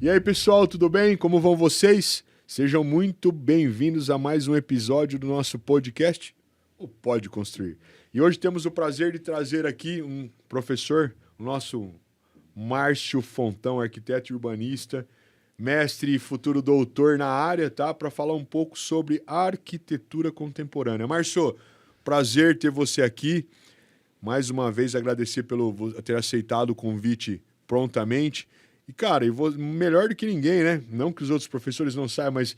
E aí, pessoal, tudo bem? Como vão vocês? Sejam muito bem-vindos a mais um episódio do nosso podcast, o Pode Construir. E hoje temos o prazer de trazer aqui um professor, o nosso Márcio Fontão, arquiteto e urbanista, mestre e futuro doutor na área, tá? Para falar um pouco sobre arquitetura contemporânea. Márcio, prazer ter você aqui. Mais uma vez agradecer pelo ter aceitado o convite prontamente. E, cara, melhor do que ninguém, né? Não que os outros professores não saibam, mas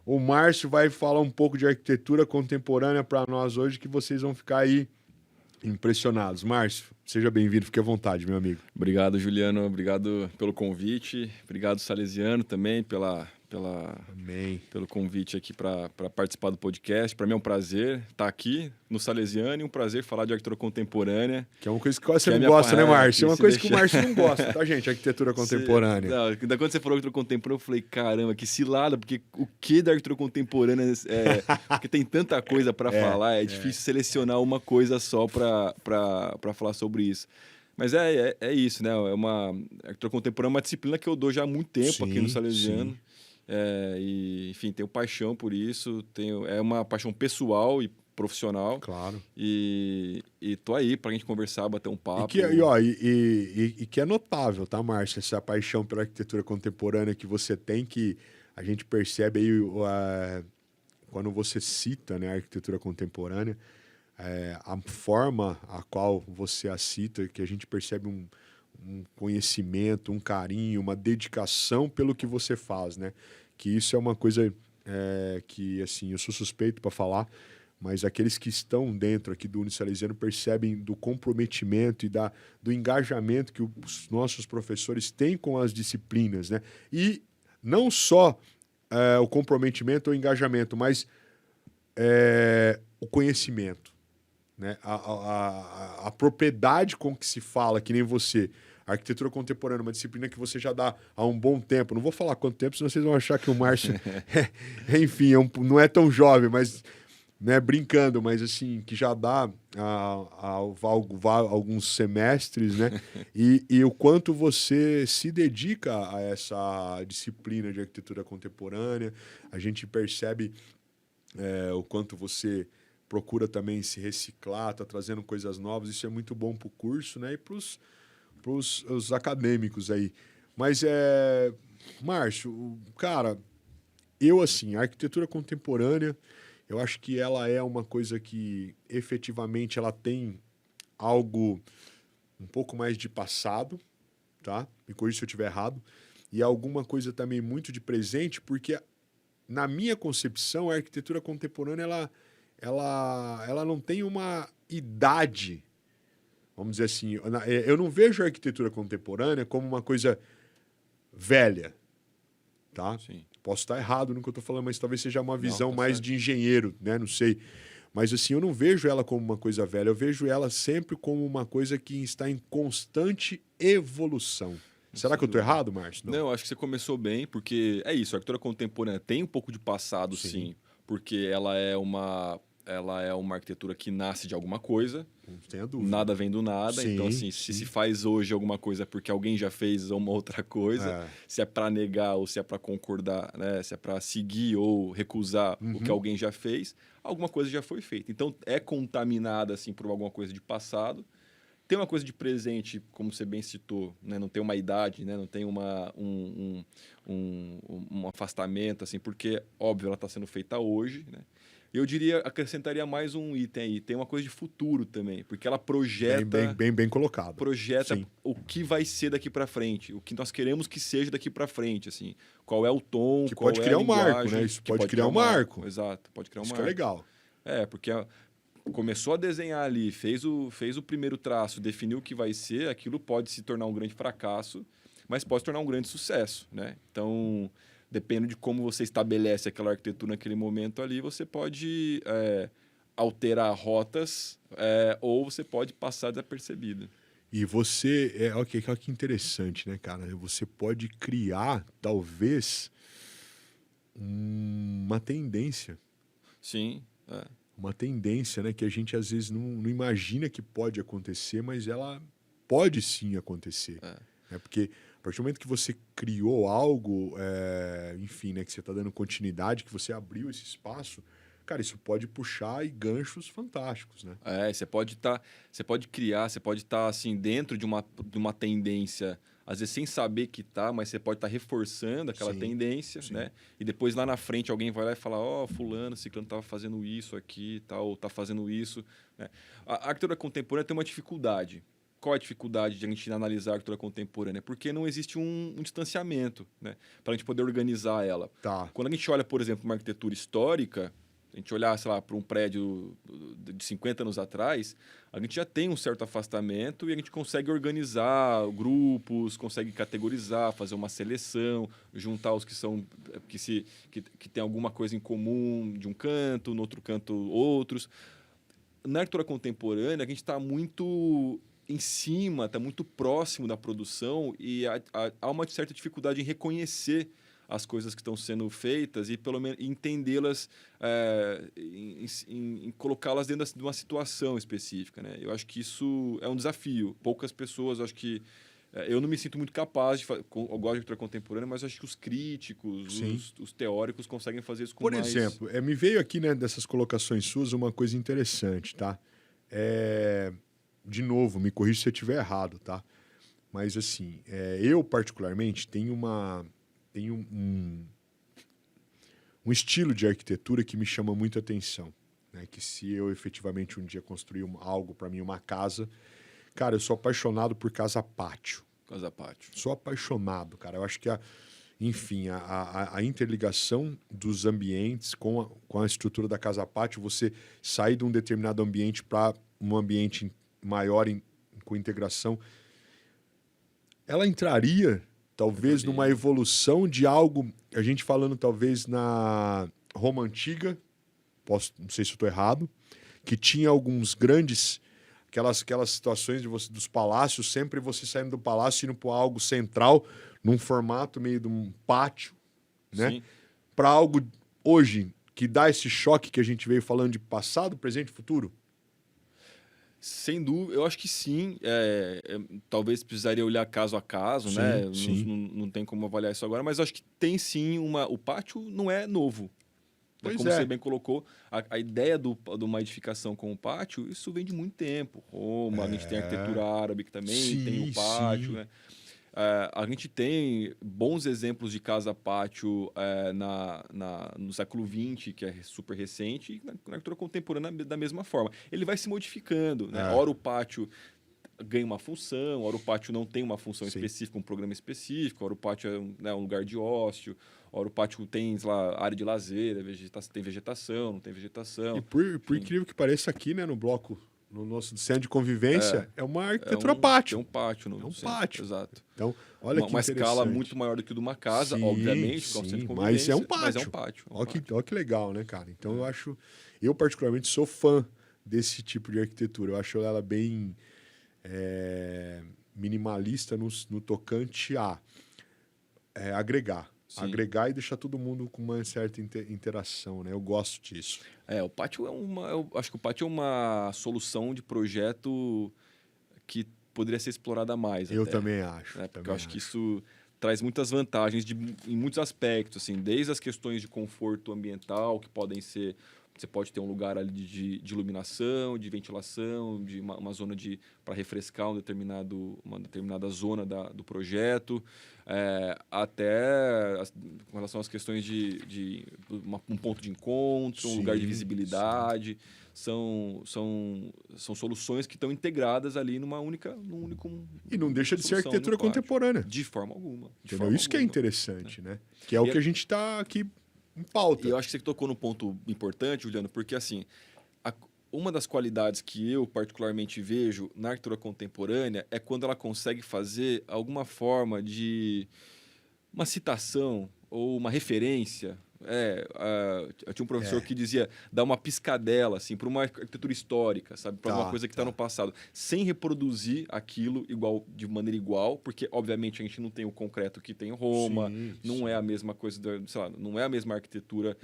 o Márcio vai falar um pouco de arquitetura contemporânea para nós hoje, que vocês vão ficar aí impressionados. Márcio, seja bem-vindo, fique à vontade, meu amigo. Obrigado, Juliano. Obrigado pelo convite. Obrigado, Salesiano, também Amém. pelo convite aqui para participar do podcast. Para mim é um prazer estar aqui no Salesiano e um prazer falar de arquitetura contemporânea. Que é uma coisa que você não gosta, né, Márcio? É uma coisa que o Márcio não gosta, tá, gente? Arquitetura contemporânea. Não, quando você falou arquitetura contemporânea, eu falei, caramba, que cilada, porque o que da arquitetura contemporânea porque tem tanta coisa para falar, é difícil selecionar uma coisa só para falar sobre isso. Mas é isso, né? A arquitetura contemporânea é uma disciplina que eu dou já há muito tempo aqui no Salesiano. Sim. E, enfim, tenho paixão por isso, é uma paixão pessoal e profissional. Claro. E tô aí pra gente conversar, bater um papo. E que é notável, tá, Márcio? Essa paixão pela arquitetura contemporânea que você tem, que a gente percebe aí quando você cita, né, a arquitetura contemporânea, a forma a qual você a cita, que a gente percebe um conhecimento, um carinho, uma dedicação pelo que você faz, né? Que isso é uma coisa que, assim, eu sou suspeito para falar, mas aqueles que estão dentro aqui do Unisalesiano percebem do comprometimento e do engajamento que os nossos professores têm com as disciplinas, né? E não só o comprometimento ou engajamento, mas o conhecimento, né? A propriedade com que se fala, que nem você. A arquitetura contemporânea é uma disciplina que você já dá há um bom tempo. Não vou falar quanto tempo, senão vocês vão achar que o Márcio, enfim, não é tão jovem, mas, né, brincando, mas assim, que já dá alguns semestres, né? E o quanto você se dedica a essa disciplina de arquitetura contemporânea. A gente percebe o quanto você procura também se reciclar, tá trazendo coisas novas. Isso é muito bom para o curso, né? E para os acadêmicos aí. Mas, Márcio, cara, a arquitetura contemporânea, eu acho que ela é uma coisa que, efetivamente, ela tem algo um pouco mais de passado, tá? Me corrija se eu estiver errado. E alguma coisa também muito de presente, porque, na minha concepção, a arquitetura contemporânea, ela não tem uma idade. Vamos dizer assim, eu não vejo a arquitetura contemporânea como uma coisa velha, tá? Sim. Posso estar errado no que eu estou falando, mas talvez seja uma visão mais certo. de engenheiro, né? Não sei. Mas assim, eu não vejo ela como uma coisa velha, eu vejo ela sempre como uma coisa que está em constante evolução. Será que eu estou errado, Márcio? Não, acho que você começou bem, porque é isso, a arquitetura contemporânea tem um pouco de passado, sim, porque ela é uma arquitetura que nasce de alguma coisa. Não tenha dúvida. Nada vem do nada. Sim, então, assim, se faz hoje alguma coisa é porque alguém já fez uma outra coisa. Se é para negar ou se é para concordar, né? Se é para seguir ou recusar o que alguém já fez, alguma coisa já foi feita. Então, é contaminada, assim, por alguma coisa de passado. Tem uma coisa de presente, como você bem citou, né? Não tem uma idade, né? Não tem um afastamento, assim, porque, óbvio, ela está sendo feita hoje, né? Eu diria, acrescentaria mais um item aí. Tem uma coisa de futuro também, porque ela projeta... Bem colocado. Projeta Sim. o que vai ser daqui para frente, o que nós queremos que seja daqui para frente, assim. Qual é o tom, que qual pode é criar a um marco, linguagem, né? Isso pode criar um marco. Exato, pode criar um Isso marco. que é legal. Porque começou a desenhar ali, fez o primeiro traço, definiu o que vai ser, aquilo pode se tornar um grande fracasso, mas pode se tornar um grande sucesso, né? Então, depende de como você estabelece aquela arquitetura naquele momento ali, você pode alterar rotas ou você pode passar desapercebido. E você, olha que interessante, né, cara? Você pode criar, talvez, uma tendência. Sim, Uma tendência, né, que a gente às vezes não imagina que pode acontecer, mas ela pode sim acontecer. Porque A partir do momento que você criou algo, enfim, né, que você está dando continuidade, que você abriu esse espaço, cara, isso pode puxar aí ganchos fantásticos, né? Você pode criar, você pode estar assim dentro de uma tendência, às vezes sem saber que tá, mas você pode estar reforçando aquela Sim, tendência, sim. né? E depois lá na frente alguém vai lá e fala, ó, fulano, ciclano estava fazendo isso aqui, tal, tá fazendo isso, né? A arquitetura contemporânea tem uma dificuldade. Qual é a dificuldade de a gente analisar a arquitetura contemporânea? Porque não existe um distanciamento, né? Para a gente poder organizar ela. Tá. Quando a gente olha, por exemplo, uma arquitetura histórica, a gente olhar, sei lá, para um prédio de 50 anos atrás, a gente já tem um certo afastamento e a gente consegue organizar grupos, consegue categorizar, fazer uma seleção, juntar os que são que tem alguma coisa em comum de um canto, no outro canto outros. Na arquitetura contemporânea, a gente está muito em cima, está muito próximo da produção e há uma certa dificuldade em reconhecer as coisas que estão sendo feitas e pelo menos entendê-las, em colocá-las dentro de uma situação específica, né? Eu acho que isso é um desafio. Poucas pessoas, acho que eu não me sinto muito capaz eu gosto de arquitetura contemporânea, mas acho que os críticos, os teóricos conseguem fazer isso com Por mais... exemplo, me veio aqui, né, dessas colocações suas uma coisa interessante, tá? De novo, me corrija se eu estiver errado, tá? Mas assim, eu particularmente tenho um estilo de arquitetura que me chama muito atenção, né? Que se eu efetivamente um dia construir algo para mim, uma casa, cara, eu sou apaixonado por casa-pátio. Casa-pátio. Sou apaixonado, cara. Eu acho que enfim, a interligação dos ambientes com a estrutura da casa-pátio, você sair de um determinado ambiente para um ambiente maior com integração, ela entraria talvez numa evolução de algo, a gente falando talvez na Roma Antiga, não sei se eu estou errado, que tinha alguns grandes, aquelas situações dos palácios, sempre você saindo do palácio e indo para algo central, num formato meio de um pátio, né? Para algo hoje que dá esse choque que a gente veio falando de passado, presente e futuro. Sem dúvida, eu acho que sim. Talvez precisaria olhar caso a caso, Sim, né? sim. Não tem como avaliar isso agora, mas eu acho que tem sim o pátio não é novo. Pois Como você bem colocou, a ideia de uma edificação com o pátio, isso vem de muito tempo. Roma, a gente tem a arquitetura árabe que também tem o pátio, né? A gente tem bons exemplos de casa-pátio no século XX, que é super recente, e na arquitetura contemporânea da mesma forma. Ele vai se modificando, né? Ora o pátio ganha uma função, ora o pátio não tem uma função específica, um programa específico, ora o pátio é um lugar de ócio, ora o pátio tem, sei lá, área de lazer, tem vegetação, não tem vegetação. E por incrível que pareça aqui, né, no bloco, no nosso centro de convivência, é uma arquitetura pátio. É um pátio. É um pátio. Exato. Então, olha que interessante. Uma escala muito maior do que de uma casa, obviamente, com o centro de convivência. Mas é um pátio. Mas é um pátio. Olha que legal, né, cara? Então, eu particularmente sou fã desse tipo de arquitetura. Eu acho ela bem minimalista no tocante a agregar. Sim. Agregar e deixar todo mundo com uma certa interação, né? Eu gosto disso. O pátio eu acho que o pátio é uma solução de projeto que poderia ser explorada mais. Eu também acho. Porque eu acho que isso traz muitas vantagens em muitos aspectos, assim, desde as questões de conforto ambiental, que podem ser... Você pode ter um lugar ali de iluminação, de ventilação, de uma zona para refrescar uma determinada zona do projeto, até com relação às questões de um ponto de encontro, um lugar de visibilidade. São soluções que estão integradas ali num único... E não deixa de ser arquitetura contemporânea. De forma alguma. Isso que é interessante, né? Que é o que a gente está aqui em pauta. E eu acho que você tocou num ponto importante, Juliano, porque assim, uma das qualidades que eu particularmente vejo na arquitetura contemporânea é quando ela consegue fazer alguma forma de uma citação ou uma referência. Eu tinha um professor que dizia dar uma piscadela assim, para uma arquitetura histórica, sabe? Para uma coisa que está no passado, sem reproduzir aquilo de maneira igual, porque obviamente a gente não tem o concreto que tem em Roma, não é a mesma coisa, sei lá, não é a mesma arquitetura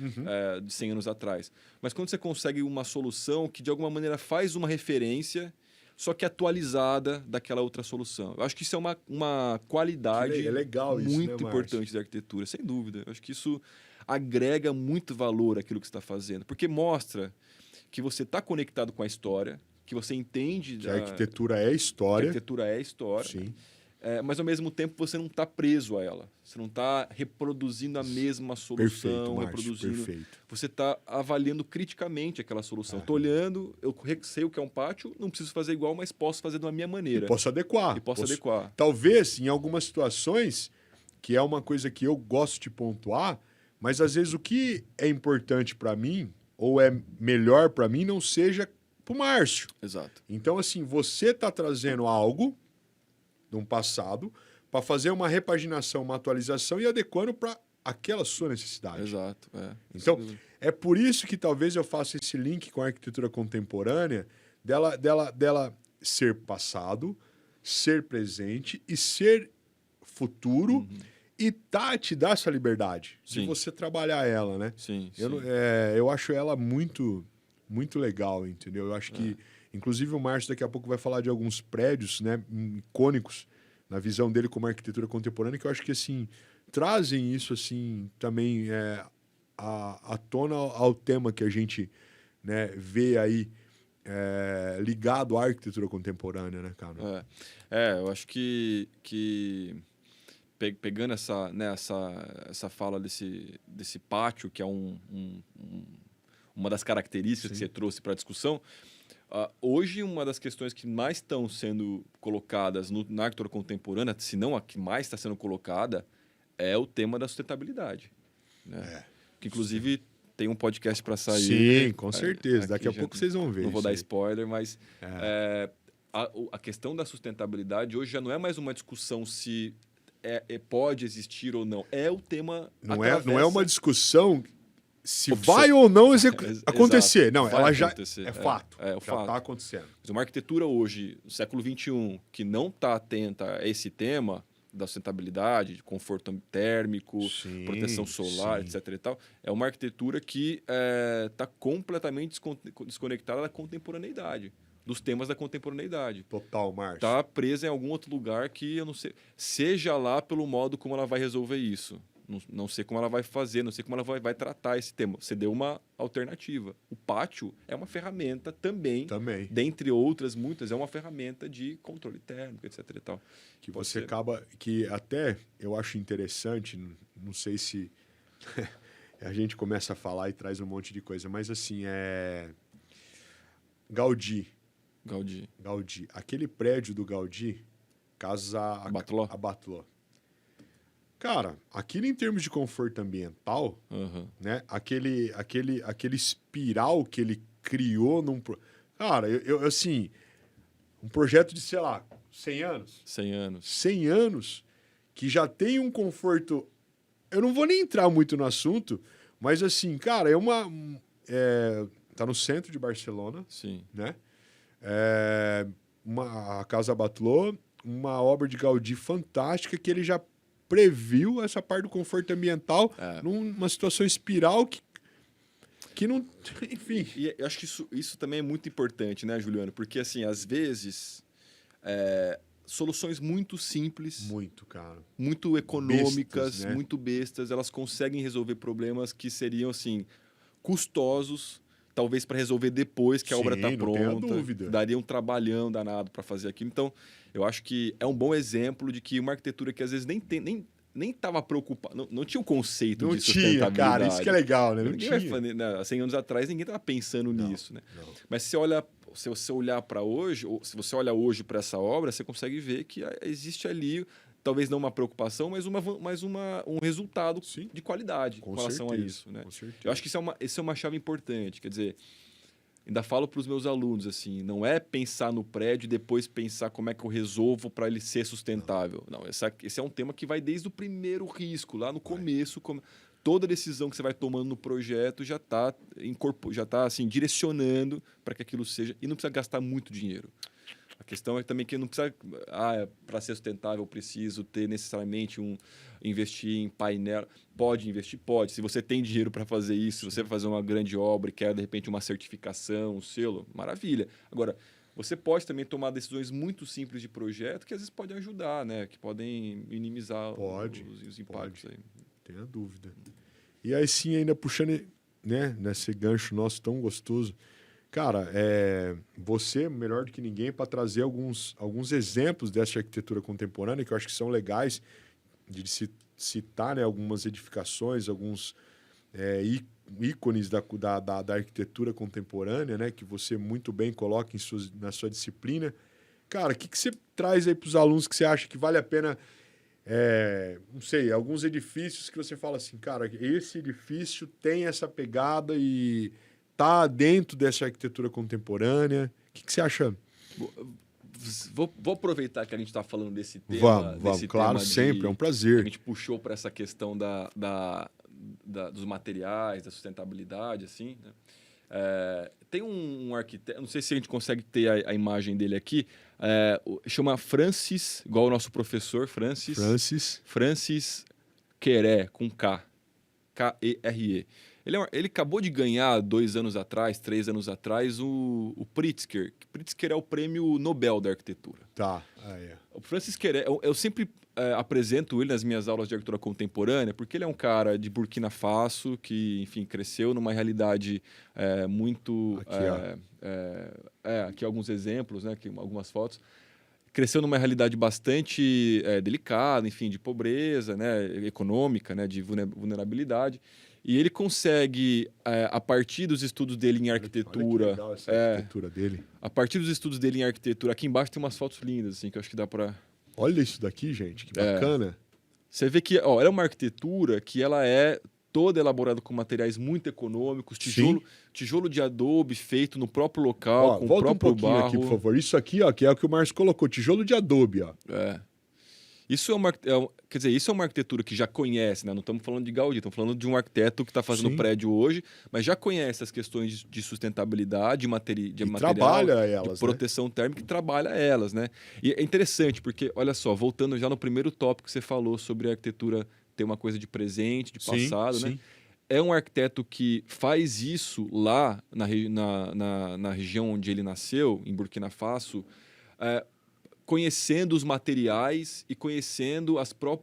de 100 anos atrás. Mas quando você consegue uma solução que de alguma maneira faz uma referência só que atualizada daquela outra solução. Eu acho que isso é uma qualidade legal isso, muito né, importante da arquitetura, sem dúvida. Eu acho que isso agrega muito valor àquilo que você está fazendo, porque mostra que você está conectado com a história, que você entende Que a arquitetura é que a história. arquitetura é história, Sim. mas ao mesmo tempo você não está preso a ela. Você não está reproduzindo a mesma solução, Perfeito, Márcio, reproduzindo. perfeito. Você está avaliando criticamente aquela solução. Estou olhando, eu sei o que é um pátio, não preciso fazer igual, mas posso fazer da minha maneira. E posso adequar. E posso adequar. Talvez, em algumas situações, que é uma coisa que eu gosto de pontuar, mas às vezes o que é importante para mim, ou é melhor para mim, não seja para o Márcio. Exato. Então, assim, você está trazendo algo de um passado para fazer uma repaginação, uma atualização e adequando para aquela sua necessidade. Exato. Então, é por isso que talvez eu faça esse link com a arquitetura contemporânea, dela ser passado, ser presente e ser futuro e te dá essa liberdade de você trabalhar ela, né? Sim. Eu acho ela muito, muito legal, entendeu? Eu acho que, inclusive, o Márcio daqui a pouco vai falar de alguns prédios, né, icônicos na visão dele como arquitetura contemporânea, que eu acho que, assim, trazem isso, assim, também à tona ao tema que a gente, né, vê aí ligado à arquitetura contemporânea, né, cara? Eu acho que pegando essa fala desse pátio, que é uma das características que você trouxe para a discussão, hoje uma das questões que mais estão sendo colocadas na arquitetura contemporânea, se não a que mais está sendo colocada, é o tema da sustentabilidade. Né? Que, inclusive, tem um podcast para sair. Sim, com certeza. Daqui a pouco vocês vão ver. Não vou dar spoiler, mas a questão da sustentabilidade hoje já não é mais uma discussão se pode existir ou não. É o tema... Não é uma discussão se vai ou não acontecer. Não, ela já é fato. Já está acontecendo. Mas uma arquitetura hoje, no século XXI, que não está atenta a esse tema da sustentabilidade, de conforto térmico, proteção solar, etc. e tal, é uma arquitetura que está completamente desconectada da contemporaneidade, dos temas da contemporaneidade. Total, Márcio. Está presa em algum outro lugar que eu não sei. Seja lá pelo modo como ela vai resolver isso. Não sei como ela vai fazer, não sei como ela vai tratar esse tema. Você deu uma alternativa. O pátio é uma ferramenta também. Dentre outras, muitas, é uma ferramenta de controle térmico, etc. e tal. Que você acaba... Que até eu acho interessante, não sei se a gente começa a falar e traz um monte de coisa, mas assim, Gaudí. Aquele prédio do Gaudí, Casa Abattoir. Cara, aquilo em termos de conforto ambiental, né? Aquele espiral que ele criou Cara, eu assim, um projeto de, sei lá, 100 anos? 100 anos. 100 anos, que já tem um conforto... Eu não vou nem entrar muito no assunto, mas assim, cara, tá no centro de Barcelona. Sim. Né? A Casa Abattoir, uma obra de Gaudí fantástica que ele já previu essa parte do conforto ambiental numa situação espiral que não... Enfim. E eu acho que isso também é muito importante, né, Juliano? Porque, assim, às vezes, soluções muito simples... Muito, cara. Muito econômicas, bestas, né? Muito bestas, elas conseguem resolver problemas que seriam, assim, custosos, talvez para resolver depois que a obra está pronta. Não tenha dúvida. Daria um trabalhão danado para fazer aquilo. Então, eu acho que é um bom exemplo de que uma arquitetura que às vezes nem estava preocupada, não tinha o conceito de sustentabilidade. Não tinha, cara, isso que é legal, né? Não tinha. 100 anos atrás, ninguém estava pensando nisso, né? Não. Mas se você olhar para hoje, ou se você olha hoje para essa obra, você consegue ver que existe ali, talvez não uma preocupação, mas um resultado de qualidade com relação a isso, né? Eu acho que isso é uma chave importante, quer dizer... Ainda falo para os meus alunos, assim, não é pensar no prédio e depois pensar como é que eu resolvo para ele ser sustentável. Não, esse é um tema que vai desde o primeiro risco, lá no começo. Toda decisão que você vai tomando no projeto já está assim, direcionando para que aquilo seja... E não precisa gastar muito dinheiro. A questão é também que não precisa... para ser sustentável, eu preciso ter necessariamente investir em painel. Pode investir? Pode. Se você tem dinheiro para fazer isso, se você vai fazer uma grande obra e quer, de repente, uma certificação, um selo, maravilha. Agora, você pode também tomar decisões muito simples de projeto que às vezes podem ajudar, né? Que podem minimizar os impactos aí. Tenha dúvida. E aí sim, ainda puxando, né, nesse gancho nosso tão gostoso, cara, você, melhor do que ninguém, para trazer alguns exemplos dessa arquitetura contemporânea, que eu acho que são legais de se citar, né, algumas edificações, alguns ícones da arquitetura contemporânea, né, que você muito bem coloca na sua disciplina. Cara, o que você traz aí para os alunos que você acha que vale a pena, não sei, alguns edifícios que você fala assim, cara, esse edifício tem essa pegada e tá dentro dessa arquitetura contemporânea. O que você acha? Vou aproveitar que a gente está falando desse tema. Vamos, claro, sempre, é um prazer. A gente puxou para essa questão dos materiais, da sustentabilidade, assim, né? Tem um arquiteto, não sei se a gente consegue ter a imagem dele aqui, chama Francis, igual o nosso professor, Francis Queré, com K, K-E-R-E. Ele acabou de ganhar 2 anos atrás, 3 anos atrás, o Pritzker. Pritzker é o prêmio Nobel da arquitetura. Tá. O Francis Queré, eu sempre apresento ele nas minhas aulas de arquitetura contemporânea, porque ele é um cara de Burkina Faso, que, enfim, cresceu numa realidade muito... Aqui alguns exemplos, né, aqui algumas fotos. Cresceu numa realidade bastante delicada, enfim, de pobreza, né, econômica, né, de vulnerabilidade. E ele consegue, a partir dos estudos dele em arquitetura... Olha que legal essa arquitetura dele. A partir dos estudos dele em arquitetura... Aqui embaixo tem umas fotos lindas, assim, que eu acho que dá para... Olha isso daqui, gente, que bacana. Você vê que ela é uma arquitetura que ela é toda elaborada com materiais muito econômicos, tijolo de adobe feito no próprio local, com o próprio barro. Aqui, por favor. Isso aqui, ó, que é o que o Márcio colocou, tijolo de adobe, ó. Isso quer dizer, isso é uma arquitetura que já conhece, né? Não estamos falando de Gaudí, estamos falando de um arquiteto que está fazendo o prédio hoje, mas já conhece as questões de sustentabilidade, de material, trabalha elas, de proteção térmica, e trabalha elas, né? E é interessante, porque, olha só, voltando já no primeiro tópico que você falou sobre a arquitetura ter uma coisa de presente, de passado, né? É um arquiteto que faz isso lá na região onde ele nasceu, em Burkina Faso, conhecendo os materiais e conhecendo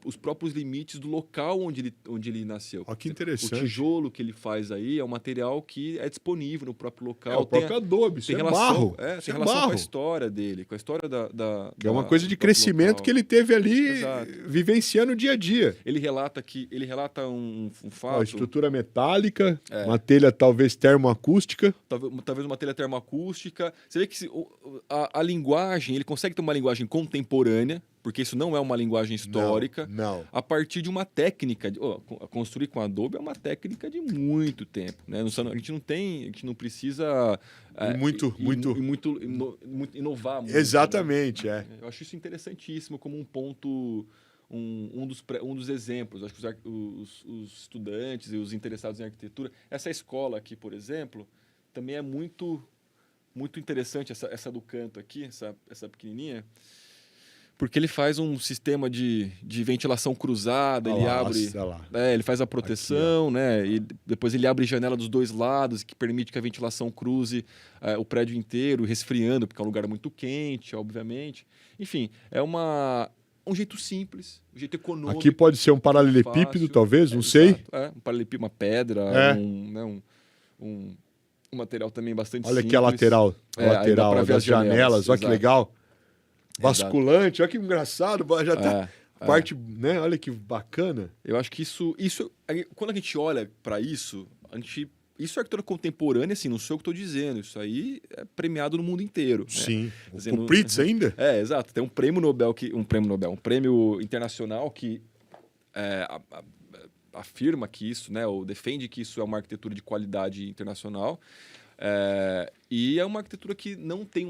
os próprios limites do local onde ele nasceu. Que interessante. O tijolo que ele faz aí é um material que é disponível no próprio local. O próprio adobe, tem relação, barro. Tem relação com a história dele, com a história que é uma coisa de crescimento local. Que ele teve ali, vivenciando o dia a dia. Ele relata um fato... estrutura metálica, uma telha talvez termoacústica. Talvez uma telha termoacústica. Você vê que a linguagem, ele consegue ter uma linguagem contemporânea, porque isso não é uma linguagem histórica, não. A partir de uma técnica. Construir com Adobe é uma técnica de muito tempo, né? A gente não precisa inovar muito. Exatamente, né? Eu acho isso interessantíssimo como um ponto, um dos exemplos. Acho que os estudantes e os interessados em arquitetura, essa escola aqui, por exemplo, também é muito interessante, essa do canto aqui, essa pequenininha, porque ele faz um sistema de ventilação cruzada, ele faz a proteção, aqui, né? E depois ele abre janela dos dois lados, que permite que a ventilação cruze o prédio inteiro, resfriando, porque é um lugar muito quente, obviamente. Enfim, é um jeito simples, um jeito econômico. Aqui pode ser um paralelepípedo, talvez, não sei. Um paralelepípedo, uma pedra, um material também bastante simples. Olha aqui a lateral das janelas, olha que legal. Basculante, olha que engraçado, já tá parte, né? Olha que bacana. Eu acho que isso quando a gente olha para isso, isso é arquitetura contemporânea, assim, não sou eu que estou dizendo, isso aí é premiado no mundo inteiro. Sim, né? O Pritz ainda? Exato, tem um prêmio Nobel, um prêmio internacional que afirma que isso, né, ou defende que isso é uma arquitetura de qualidade internacional. E é uma arquitetura que não tem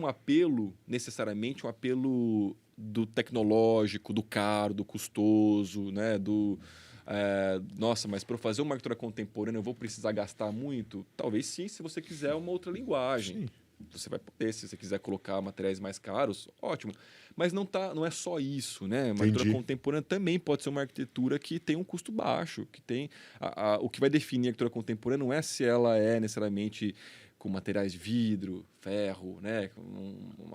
necessariamente um apelo do tecnológico, do caro, do custoso, né, nossa, mas para eu fazer uma arquitetura contemporânea eu vou precisar gastar muito? Talvez sim, se você quiser uma outra linguagem. Sim. Você vai poder, se você quiser colocar materiais mais caros, ótimo. Mas não é só isso, né? Uma arquitetura contemporânea também pode ser uma arquitetura que tem um custo baixo, que tem... o que vai definir a arquitetura contemporânea não é se ela é necessariamente com materiais de vidro, ferro, né?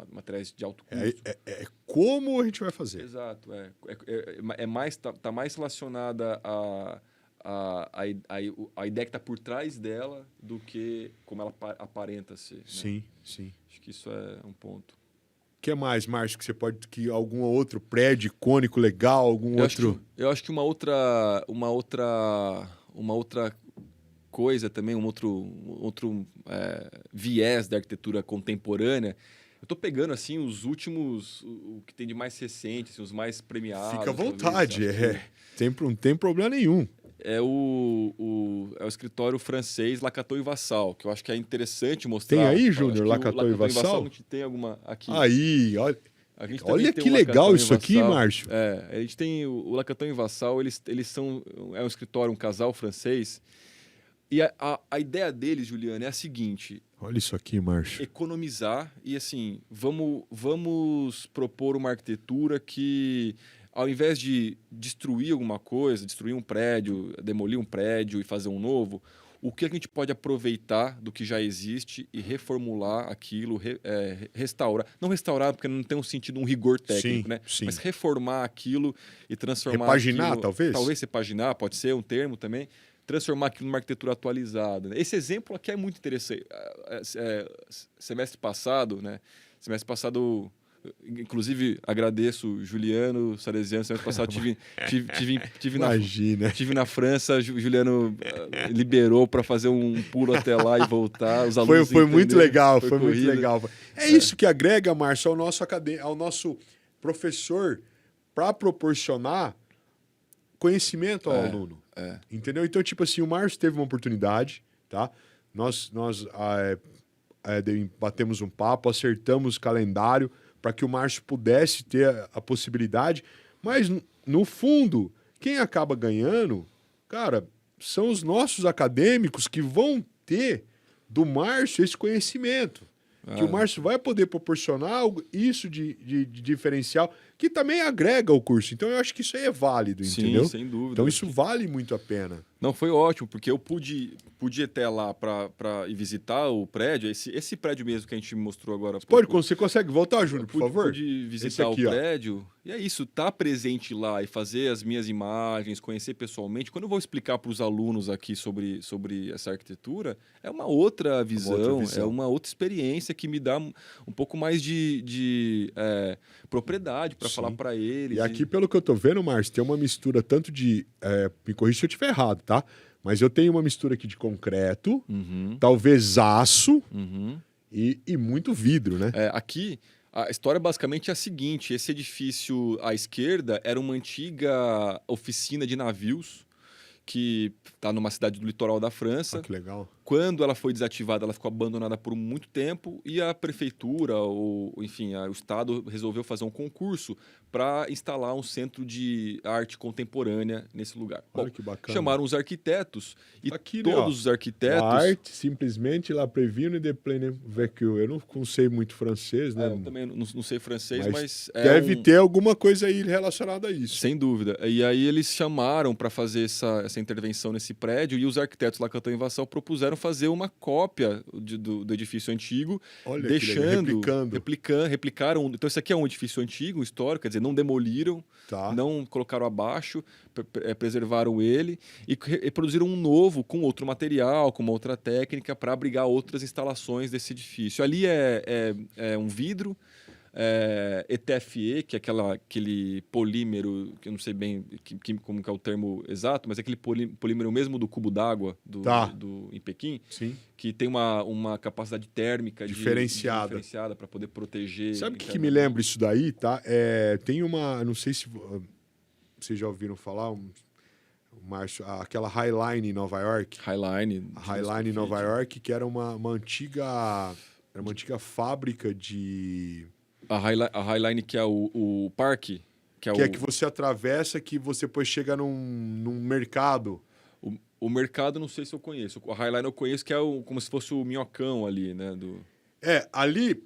Materiais de alto custo. Como a gente vai fazer. Exato. Tá mais relacionada a ideia que está por trás dela do que como ela aparenta ser. Né? Sim, sim. Acho que isso é um ponto. O que mais, Márcio, que você pode... que algum outro prédio icônico legal, Eu acho que uma outra coisa também, um outro viés da arquitetura contemporânea. Eu estou pegando assim os últimos, o que tem de mais recente, assim, os mais premiados. Fica à vontade, não tem problema nenhum. É o escritório francês Lacaton e Vassal, que eu acho que é interessante mostrar. Tem aí, Júnior, Lacaton e Vassal? A gente tem alguma aqui. Aí, olha que legal isso aqui, Márcio. A gente tem o Lacaton e Vassal, eles são um escritório, um casal francês. E a ideia deles, Juliano, é a seguinte... Olha isso aqui, Márcio. Economizar e, assim, vamos propor uma arquitetura que, ao invés de destruir alguma coisa, destruir um prédio, demolir um prédio e fazer um novo, o que a gente pode aproveitar do que já existe e reformular aquilo, restaurar. Não restaurar, porque não tem um sentido, um rigor técnico, sim, né? Sim. Mas reformar aquilo e transformar repaginar, aquilo, talvez? Talvez repaginar, pode ser um termo também. Transformar aquilo numa arquitetura atualizada. Esse exemplo aqui é muito interessante. Semestre passado, inclusive agradeço Juliano Salesiano, semestre passado tive na França, Juliano liberou para fazer um pulo até lá e voltar. Os alunos foi muito legal, foi corrida. muito legal. Isso que agrega, Márcio, ao nosso professor para proporcionar conhecimento ao aluno. Entendeu? Então, tipo assim, o Márcio teve uma oportunidade, tá? Nós batemos um papo, acertamos o calendário para que o Márcio pudesse ter a possibilidade, mas, no fundo, quem acaba ganhando, cara, são os nossos acadêmicos que vão ter do Márcio esse conhecimento. Que o Márcio vai poder proporcionar isso de diferencial, que também agrega o curso. Então, eu acho que isso aí é válido, entendeu? Sim, sem dúvida. Então, isso vale muito a pena. Não, foi ótimo, porque eu pude ir até lá para ir visitar o prédio, esse prédio mesmo que a gente mostrou agora. Você consegue voltar, Júnior, por favor? Pude visitar aqui, o prédio, e é isso, tá presente lá e fazer as minhas imagens, conhecer pessoalmente. Quando eu vou explicar para os alunos aqui sobre essa arquitetura, é uma outra visão, é uma outra experiência que me dá um pouco mais de propriedade para falar para eles. E aqui, pelo que eu tô vendo, Márcio, tem uma mistura tanto de... me corrija se eu estiver errado, tá? Mas eu tenho uma mistura aqui de concreto, talvez aço e muito vidro, né? Aqui, a história basicamente é a seguinte. Esse edifício à esquerda era uma antiga oficina de navios que está numa cidade do litoral da França. Que legal. Quando ela foi desativada, ela ficou abandonada por muito tempo e a prefeitura, o Estado resolveu fazer um concurso para instalar um centro de arte contemporânea nesse lugar. Olha que bacana. Chamaram os arquitetos e aqui, todos os arquitetos... A arte, simplesmente, la previne de pleine vécu. Eu não sei muito francês, né? Eu também não sei francês, mas deve ter alguma coisa aí relacionada a isso. Sem dúvida. E aí eles chamaram para fazer essa intervenção nesse prédio e os arquitetos Lacaton e Vassal propuseram fazer uma cópia do edifício antigo, olha, deixando, replicaram. Então esse aqui é um edifício antigo, histórico, quer dizer, não demoliram, não colocaram abaixo, preservaram ele e produziram um novo com outro material, com uma outra técnica para abrigar outras instalações desse edifício. Ali é um vidro. ETFE, que é aquele polímero, que eu não sei bem como que é o termo exato, mas é aquele polímero mesmo do cubo d'água em Pequim, que tem uma capacidade térmica diferenciada para poder proteger. Sabe o que me lembra isso daí? Tá? Tem uma, não sei se vocês já ouviram falar, Márcio, aquela Highline em Nova York. Highline em Nova York, que era uma antiga fábrica de... A Highline, que é o parque. Que você atravessa, que você depois chega num mercado. O mercado não sei se eu conheço. A Highline eu conheço, que é como se fosse o minhocão ali, né? Ali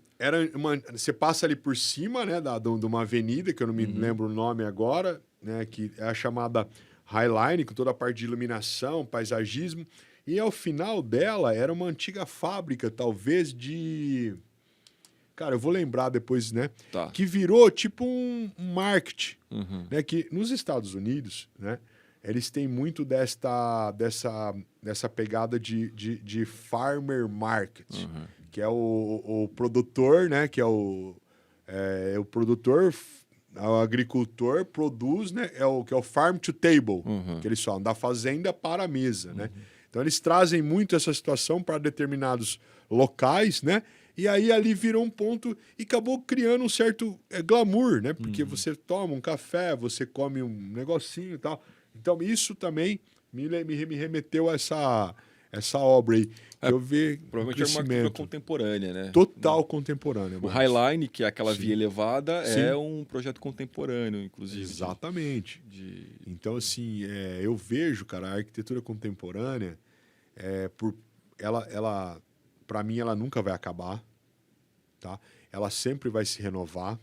você passa ali por cima, né, de uma avenida, que eu não me lembro o nome agora, né, que é a chamada Highline, com toda a parte de iluminação, paisagismo. E ao final dela era uma antiga fábrica, talvez de... Cara, eu vou lembrar depois, né? Tá. Que virou tipo um market, Uhum. né? Que nos Estados Unidos, né? Eles têm muito dessa pegada de farmer market, Uhum. que é o produtor, né? Que é o produtor, o agricultor produz, né? Que é o farm to table, Uhum. que eles falam, da fazenda para a mesa, né? Então eles trazem muito essa situação para determinados locais, né? E aí ali virou um ponto e acabou criando um certo glamour, né? Porque você toma um café, você come um negocinho e tal. Então isso também me remeteu a essa obra aí, que eu vi um Provavelmente era uma arquitetura crescimento contemporânea, né? total contemporâneo. O Márcio. Highline, que é aquela Sim. via elevada, Sim. é um projeto contemporâneo, inclusive. Exatamente. De... Então, assim, eu vejo, cara, a arquitetura contemporânea, ela para mim, ela nunca vai acabar, tá? Ela sempre vai se renovar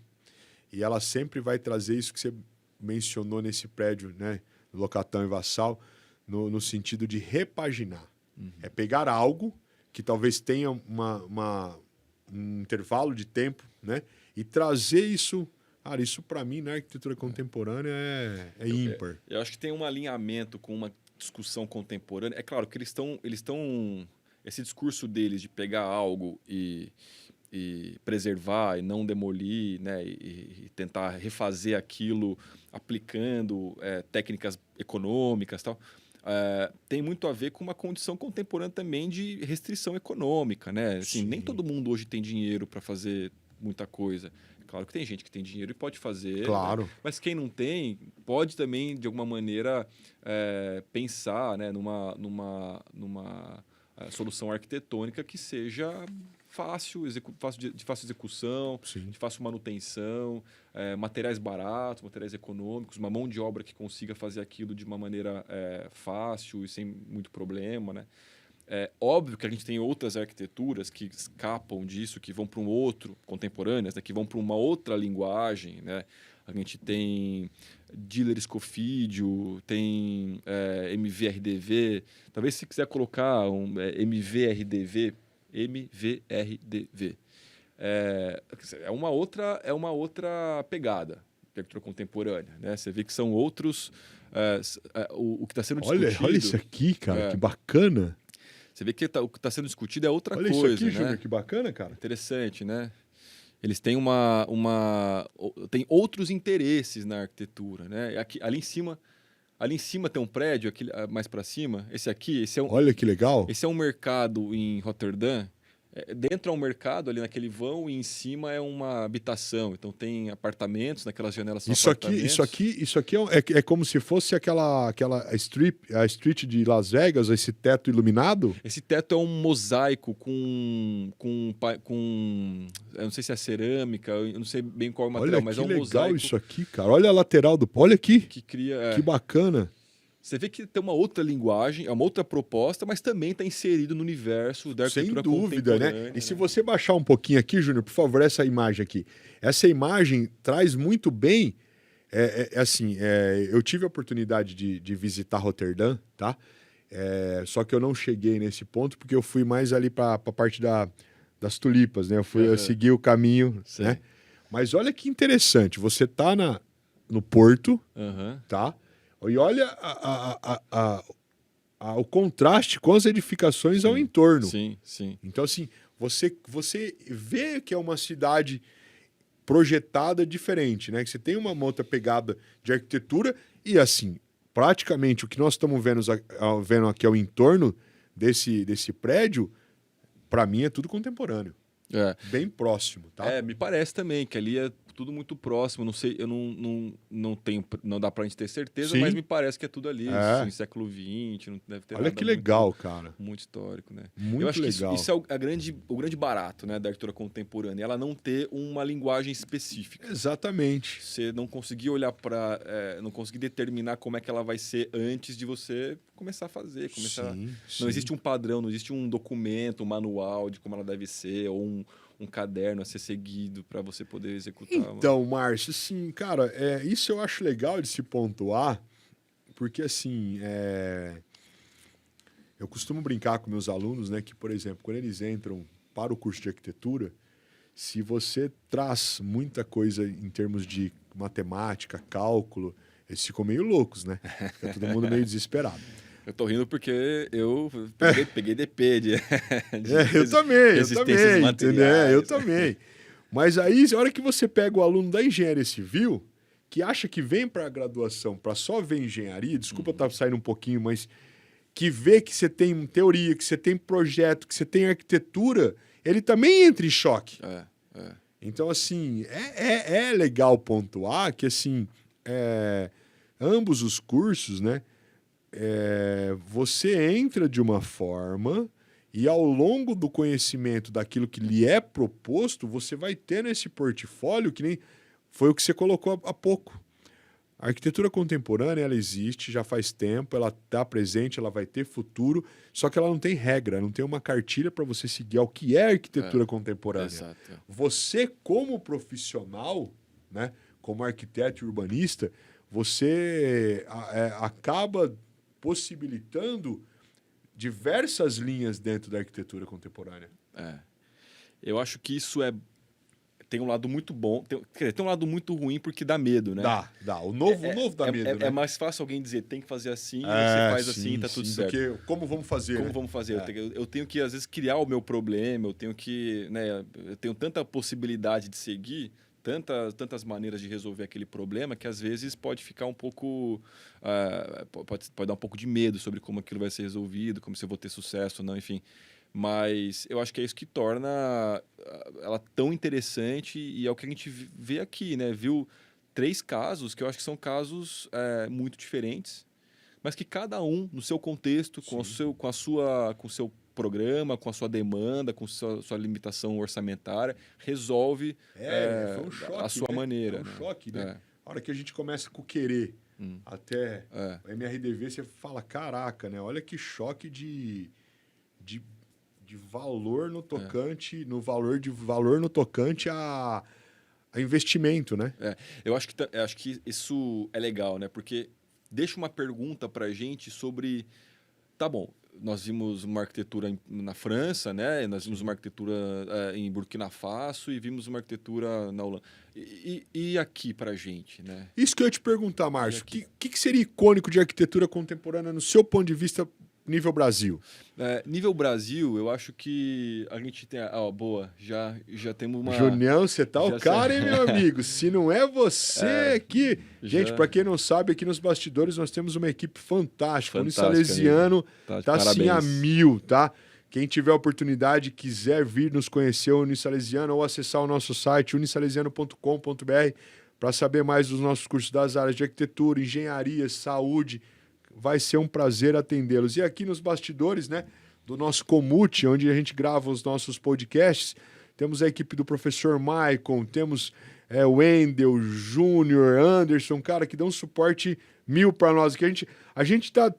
e ela sempre vai trazer isso que você mencionou nesse prédio, né? Locatão e Vassal, no sentido de repaginar. É pegar algo que talvez tenha um intervalo de tempo, né? E trazer isso... Cara, isso para mim, na arquitetura contemporânea, é ímpar. Eu acho que tem um alinhamento com uma discussão contemporânea. É claro que eles estão esse discurso deles de pegar algo e preservar e não demolir, né? E tentar refazer aquilo aplicando técnicas econômicas e tal. Tem muito a ver com uma condição contemporânea também de restrição econômica, né? Assim, nem todo mundo hoje tem dinheiro para fazer muita coisa. Claro que tem gente que tem dinheiro e pode fazer, claro. né? Mas quem não tem pode também, de alguma maneira, pensar, né, numa solução arquitetônica que seja de fácil execução, Sim. de fácil manutenção, materiais baratos, materiais econômicos, uma mão de obra que consiga fazer aquilo de uma maneira fácil e sem muito problema, né? É óbvio que a gente tem outras arquiteturas que escapam disso, que vão para um outro, contemporâneas, né, que vão para uma outra linguagem, né? A gente tem Diller Scofidio, tem MVRDV. Talvez se quiser colocar um MVRDV. É uma outra pegada de arquitetura contemporânea, né? Você vê que são outros... o que está sendo discutido... Olha isso aqui, cara, que bacana. Você vê que o que está sendo discutido é outra coisa. Olha isso aqui, né? Júnior, que bacana, cara. Interessante, né? Eles têm tem outros interesses na arquitetura, né? Ali em cima tem um prédio, aqui mais para cima. Olha que legal. Esse é um mercado em Roterdã. Dentro é um mercado ali naquele vão e em cima é uma habitação. Então tem apartamentos, naquelas janelas são apartamentos. Isso aqui é como se fosse aquela a street de Las Vegas, esse teto iluminado? Esse teto é um mosaico com eu não sei se é cerâmica, eu não sei bem qual é o material, mas é um mosaico. Olha que legal isso aqui, cara. Olha a lateral olha aqui. Que cria... Que bacana. Você vê que tem uma outra linguagem, é uma outra proposta, mas também está inserido no universo da arquitetura contemporânea. Sem dúvida, né? E se você baixar um pouquinho aqui, Júnior, por favor, essa imagem aqui. Essa imagem traz muito bem... eu tive a oportunidade de visitar Roterdã, tá? Só que eu não cheguei nesse ponto, porque eu fui mais ali para a parte das tulipas, né? Eu segui o caminho, né? Mas olha que interessante, você tá no porto, tá? E olha o contraste com as edificações ao entorno. Sim, sim. Então, assim, você vê que é uma cidade projetada diferente, né? Que você tem uma outra pegada de arquitetura e, assim, praticamente o que nós estamos vendo aqui ao entorno desse prédio, para mim, é tudo contemporâneo. Bem próximo, tá? Me parece também que ali é tudo muito próximo. Não sei, eu não tenho, não dá pra gente ter certeza, Sim. Mas me parece que é tudo ali, assim, século XX, não deve ter Olha nada que legal, cara. Muito histórico, né? Muito eu acho legal. que isso é o grande barato, né, da arquitetura contemporânea, ela não ter uma linguagem específica. Exatamente. Você não conseguir olhar para, não conseguir determinar como é que ela vai ser antes de você começar a fazer, Não existe um padrão, não existe um documento, um manual de como ela deve ser, ou um caderno a ser seguido para você poder executar. Então, Márcio, assim, cara, isso eu acho legal de se pontuar, porque, assim, Eu costumo brincar com meus alunos, né, que, por exemplo, quando eles entram para o curso de arquitetura, se você traz muita coisa em termos de matemática, cálculo, eles ficam meio loucos, né? Fica todo mundo meio desesperado. Eu tô rindo porque eu peguei DP de Eu também, materiais, entendeu? Eu também. Mas aí, a hora que você pega o aluno da engenharia civil, que acha que vem para a graduação para só ver engenharia, desculpa estar saindo um pouquinho, mas que vê que você tem teoria, que você tem projeto, que você tem arquitetura, ele também entra em choque. Então, assim, é legal pontuar que, assim, ambos os cursos, né, você entra de uma forma e ao longo do conhecimento daquilo que lhe é proposto, você vai tendo esse portfólio que nem foi o que você colocou há pouco. A arquitetura contemporânea, ela existe já faz tempo, ela está presente, ela vai ter futuro, só que ela não tem regra, não tem uma cartilha para você seguir ao que é arquitetura contemporânea. Exato. Você, como profissional, né, como arquiteto e urbanista, você acaba possibilitando diversas linhas dentro da arquitetura contemporânea. Eu acho que isso tem um lado muito bom, tem um lado muito ruim porque dá medo, né? Dá. O novo dá medo, né? É mais fácil alguém dizer tem que fazer assim, você faz assim e tá tudo certo. Do que como vamos fazer, Como né? vamos fazer? Eu tenho que, às vezes, criar o meu problema, eu tenho que, né, eu tenho tanta possibilidade de seguir, tantas maneiras de resolver aquele problema, que às vezes pode ficar um pouco, pode dar um pouco de medo sobre como aquilo vai ser resolvido, como se eu vou ter sucesso ou não, enfim. Mas eu acho que é isso que torna ela tão interessante e é o que a gente vê aqui, né? Viu 3 casos que eu acho que são casos muito diferentes, mas que cada um, no seu contexto, com o seu programa, com a sua demanda, com sua limitação orçamentária, resolve foi um choque, a sua maneira. É um choque, né? A hora que a gente começa com o querer até o MRDV, você fala, caraca, né? Olha que choque de valor no tocante, no valor no tocante a investimento, né? Eu acho que isso é legal, né? Porque deixa uma pergunta pra gente sobre... Tá bom, nós vimos uma arquitetura na França, né? Nós vimos uma arquitetura em Burkina Faso e vimos uma arquitetura na Holanda. E aqui pra gente, né? Isso que eu ia te perguntar, Márcio. O que seria icônico de arquitetura contemporânea no seu ponto de vista nível Brasil? Nível Brasil, eu acho que a gente tem... boa, já temos uma... Junião, você tá o cara, hein, meu amigo? Se não é você aqui... Gente, para quem não sabe, aqui nos bastidores nós temos uma equipe fantástica. O Unisalesiano tá assim a 1000, tá? Quem tiver oportunidade, quiser vir nos conhecer o Unisalesiano ou acessar o nosso site unisalesiano.com.br para saber mais dos nossos cursos das áreas de arquitetura, engenharia, saúde... Vai ser um prazer atendê-los. E aqui nos bastidores, né, do nosso Comute, onde a gente grava os nossos podcasts, temos a equipe do professor Maicon, temos o Wendel, Júnior, Anderson, cara, que dão um suporte 1000 para nós. Que a gente tá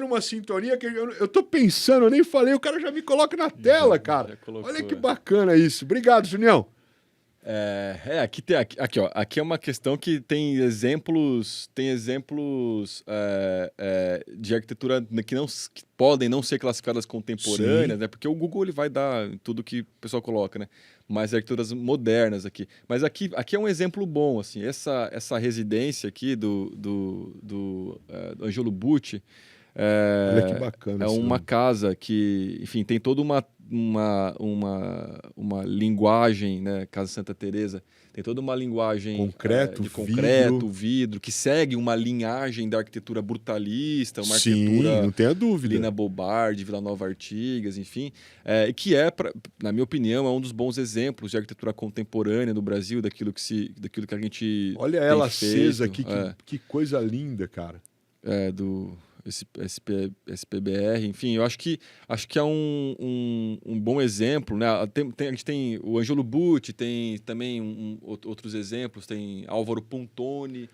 numa sintonia que eu tô pensando, eu nem falei, o cara já me coloca na tela, cara. Olha que bacana isso. Obrigado, Junião. Aqui é uma questão que tem exemplos de arquitetura que podem não ser classificadas contemporâneas, né? Porque o Google ele vai dar tudo que o pessoal coloca, né? Mas arquiteturas modernas aqui. Mas aqui é um exemplo bom, assim. Essa residência aqui do Angelo Butti, olha que bacana. É uma casa que, enfim, tem toda uma linguagem, né? Casa Santa Teresa tem toda uma linguagem de concreto, vidro, que segue uma linhagem da arquitetura brutalista, uma arquitetura, não tenha dúvida, Lina Bobardi, Vila Nova Artigas, enfim, e que na minha opinião, é um dos bons exemplos de arquitetura contemporânea do Brasil, daquilo que a gente olha tem ela feito, acesa aqui, que coisa linda, cara. Do SPBR, enfim, eu acho que é um bom exemplo, né? A gente tem o Angelo Butti, tem também outros exemplos, tem Álvaro Pontoni.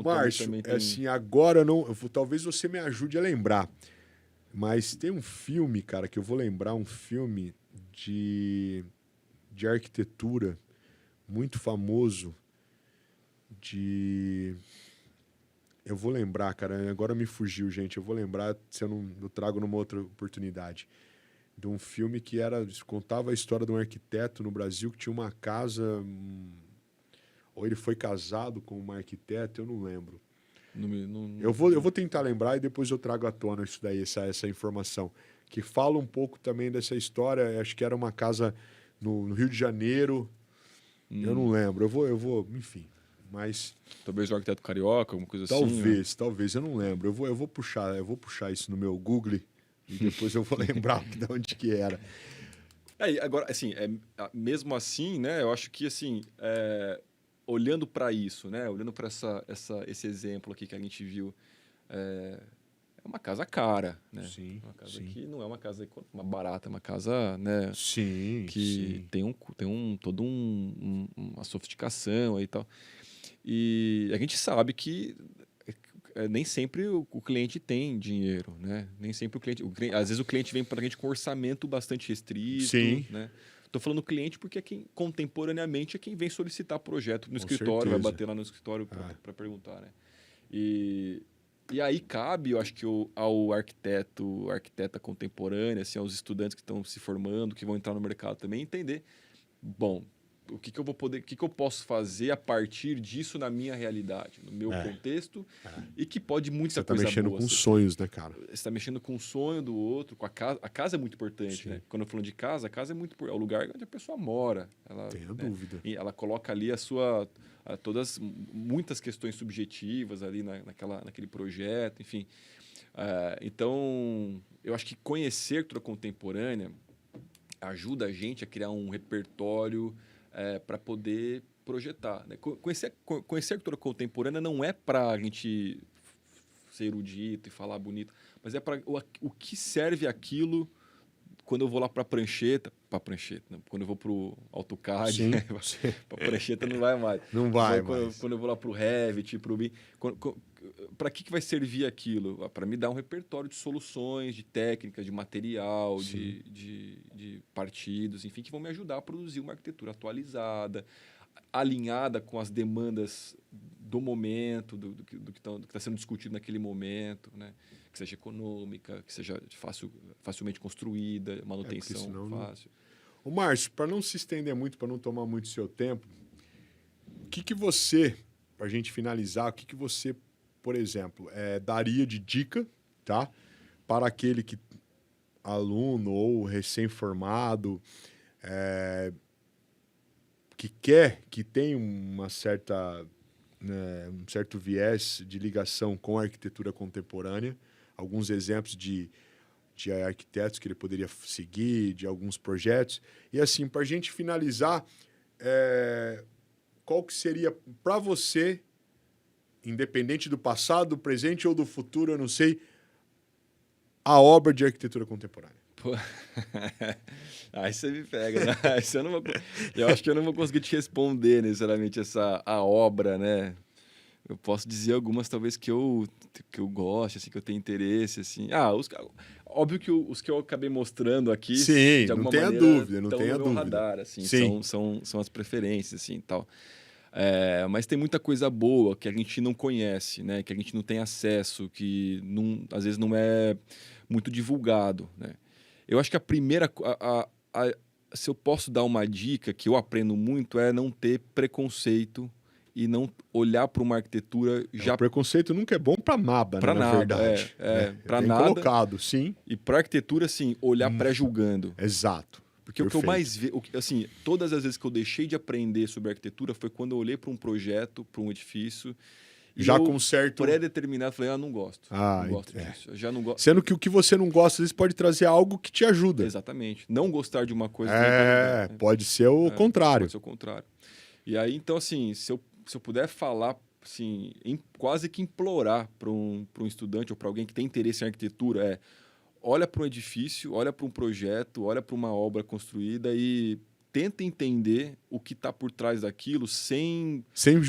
Márcio, também tem... assim, agora talvez você me ajude a lembrar, mas tem um filme, cara, que eu vou lembrar, um filme de arquitetura muito famoso Eu vou lembrar, cara. Agora me fugiu, gente. Eu vou lembrar se eu trago numa outra oportunidade. De um filme que contava a história de um arquiteto no Brasil que tinha uma casa. Ou ele foi casado com uma arquiteta, eu não lembro. Eu vou tentar lembrar e depois eu trago à tona isso daí, essa informação. Que fala um pouco também dessa história. Acho que era uma casa no Rio de Janeiro. Eu não lembro. Eu vou, enfim. Mas. Talvez o arquiteto carioca, alguma coisa talvez, assim. Talvez, eu não lembro. Eu vou puxar isso no meu Google e depois eu vou lembrar de onde que era. Agora, assim, mesmo assim, né? Eu acho que, assim, olhando para isso, né? Olhando para esse exemplo aqui que a gente viu, é uma casa cara, né? Sim, uma casa sim. que não é uma casa uma barata, é uma casa, né? Sim, que sim. tem toda uma sofisticação aí e tal. E a gente sabe que nem sempre o cliente tem dinheiro, né? Nem sempre às vezes o cliente vem para a gente com orçamento bastante restrito, Sim. né? Estou falando cliente porque contemporaneamente é quem vem solicitar projeto no Com escritório, vai certeza. bater lá no escritório para perguntar, né? E aí cabe, eu acho que ao arquiteta contemporânea, assim, aos estudantes que estão se formando, que vão entrar no mercado também, entender, bom, o que eu posso fazer a partir disso na minha realidade, no meu contexto, e que pode muita coisa boa. Você está mexendo com sonhos, né, cara? Você está mexendo com o sonho do outro, com a casa. A casa é muito importante, Sim. né? Quando eu falo de casa, a casa é muito importante. É o lugar onde a pessoa mora. Tenho dúvida. E ela coloca ali muitas questões subjetivas ali naquele projeto, enfim. Então, eu acho que conhecer arquitetura contemporânea ajuda a gente a criar um repertório para poder projetar, né? Conhecer arquitetura contemporânea não é para a gente ser erudito e falar bonito, mas é para o que serve aquilo quando eu vou lá para prancheta, né? Quando eu vou para o AutoCAD, né? Para prancheta não vai mais. Não vai mais. Quando eu vou lá para o Revit, para o BIM, para que vai servir aquilo? Para me dar um repertório de soluções, de técnicas, de material, de partidos, enfim, que vão me ajudar a produzir uma arquitetura atualizada, alinhada com as demandas do momento, do que está sendo discutido naquele momento, né? Que seja econômica, que seja facilmente construída, manutenção fácil. Ô, Márcio, para não se estender muito, para não tomar muito seu tempo, o que você, para a gente finalizar, o que você, por exemplo, daria de dica, tá? Para aquele aluno ou recém-formado, que tem um certo viés de ligação com a arquitetura contemporânea, alguns exemplos de arquitetos que ele poderia seguir, de alguns projetos. E assim, para a gente finalizar, qual que seria para você, independente do passado, do presente ou do futuro, eu não sei, a obra de arquitetura contemporânea? Pô. Aí você me pega, né? Eu acho que eu não vou conseguir te responder necessariamente a obra, né? Eu posso dizer algumas, talvez, que eu goste, assim, que eu tenha interesse, assim. Óbvio que os que eu acabei mostrando aqui, sim, de alguma não tenha maneira, dúvida, não estão tenha no meu dúvida. radar, assim, sim. são as preferências, assim, tal. Mas tem muita coisa boa que a gente não conhece, né? Que a gente não tem acesso, que às vezes não é muito divulgado, né? Eu acho que a primeira... se eu posso dar uma dica que eu aprendo muito é não ter preconceito e não olhar para uma arquitetura já... O preconceito nunca é bom para nada, pra né, na nada, verdade. para bem nada. colocado, sim. E para arquitetura, assim, olhar pré-julgando. Exato. Porque o que eu mais vejo... Assim, todas as vezes que eu deixei de aprender sobre arquitetura foi quando eu olhei para um projeto, para um edifício... Já com certo... pré-determinado, falei, não gosto. Não gosto disso. Eu já não gosto. Sendo que o que você não gosta, às vezes, pode trazer algo que te ajuda. Exatamente. Não gostar de uma coisa... pode ser o contrário. Pode ser o contrário. E aí, então, assim, se eu puder falar, assim, quase que implorar para um estudante ou para alguém que tem interesse em arquitetura, olha para um edifício, olha para um projeto, olha para uma obra construída e tenta entender o que está por trás daquilo sem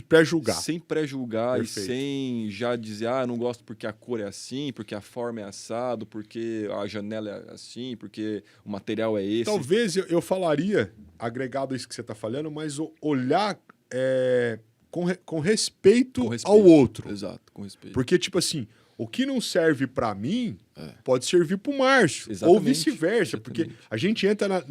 pré-julgar. Sem pré-julgar. Perfeito. E sem já dizer, não gosto porque a cor é assim, porque a forma é assado, porque a janela é assim, porque o material é esse. Talvez eu falaria, agregado a isso que você está falando, mas olhar com respeito Com respeito. ao outro. Exato, com respeito. Porque, tipo assim, o que não serve para mim pode servir para o Márcio. Exatamente. Ou vice-versa. Porque a gente entra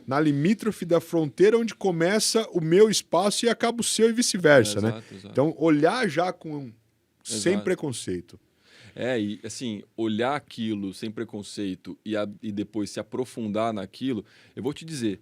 na limítrofe da fronteira onde começa o meu espaço e acaba o seu e vice-versa, né? Exato. Então, olhar já sem Exato. preconceito. E assim, olhar aquilo sem preconceito e depois se aprofundar naquilo, eu vou te dizer,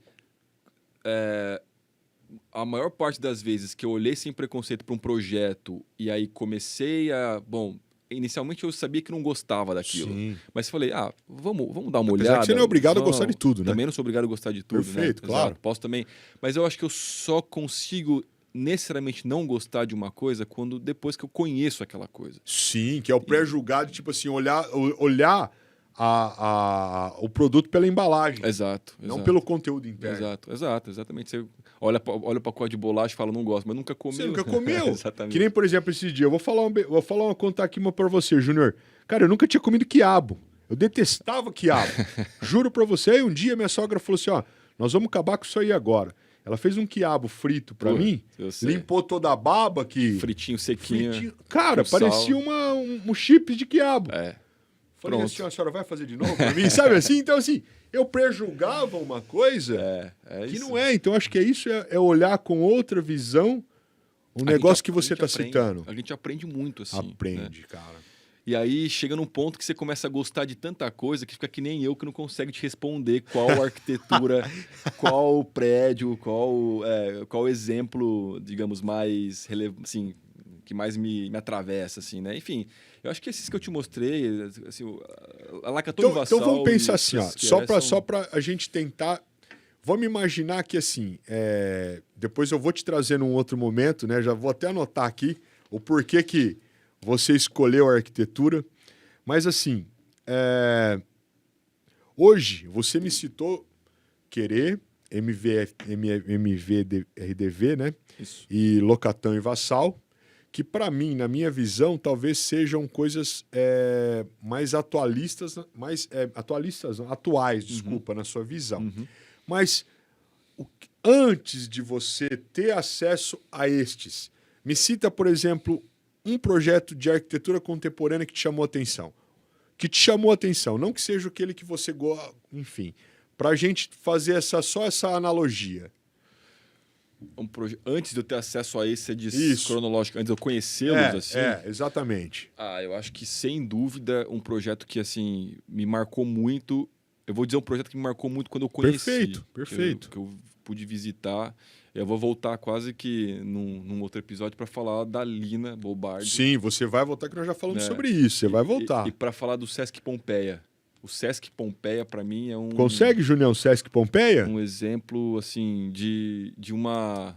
a maior parte das vezes que eu olhei sem preconceito para um projeto e aí comecei a... Bom, inicialmente eu sabia que não gostava daquilo. Sim. Mas falei, vamos dar uma Apesar olhada. que você não é obrigado a gostar de tudo, né? Também não sou obrigado a gostar de tudo, Perfeito, né? claro. Exato, posso também. Mas eu acho que eu só consigo necessariamente não gostar de uma coisa depois que eu conheço aquela coisa. Sim, que é o pré-julgado, tipo assim, olhar o produto pela embalagem. Exato. Não pelo conteúdo interno. Exatamente. Você olha o pacote de bolacha e fala, não gosto, mas nunca comeu. Você nunca comeu. Exatamente. Que nem, por exemplo, esse dia. Eu vou contar aqui uma pra você, Júnior. Cara, eu nunca tinha comido quiabo. Eu detestava quiabo. Juro pra você. Aí um dia minha sogra falou assim, ó, nós vamos acabar com isso aí agora. Ela fez um quiabo frito pra mim, limpou toda a baba que... Fritinho, sequinho. Cara, parecia um chip de quiabo. Falei assim, a senhora vai fazer de novo pra mim? Sabe assim? Então, assim, eu prejulgava uma coisa que isso. não é. Então, acho que isso é olhar com outra visão o negócio que você tá citando. A gente aprende muito, assim. Aprende, cara. E aí chega num ponto que você começa a gostar de tanta coisa que fica que nem eu, que não consegue te responder qual arquitetura, qual prédio, qual exemplo, digamos, mais assim, que mais me atravessa, assim, né? Enfim, eu acho que esses que eu te mostrei, assim, a Lacaton Então vamos pensar assim, ó, só pra a gente tentar... Vamos imaginar que, assim, depois eu vou te trazer num outro momento, né? Já vou até anotar aqui o porquê que você escolheu a arquitetura. Mas, assim, hoje você me citou Querer, MVRDV, né? Isso. E Locatão e Vassal, que para mim, na minha visão, talvez sejam coisas mais atualistas, atuais, desculpa, na sua visão. Uhum. Mas antes de você ter acesso a estes, me cita, por exemplo, um projeto de arquitetura contemporânea que te chamou atenção. Que te chamou atenção, não que seja aquele que você gosta, enfim, para a gente fazer só essa analogia. Antes de eu ter acesso a esse, você diz Isso. cronológico, antes de eu conhecê-los, assim? Exatamente. Eu acho que, sem dúvida, um projeto que, assim, me marcou muito. Eu vou dizer um projeto que me marcou muito quando eu conheci. Perfeito. Que eu pude visitar. Eu vou voltar quase que num outro episódio para falar da Lina Bobardi. Sim, você vai voltar, que nós já falamos sobre isso. Você vai voltar. E para falar do Sesc Pompeia. O Sesc Pompeia, para mim, é um... Consegue, Junião, Sesc Pompeia? Um exemplo, assim, de uma...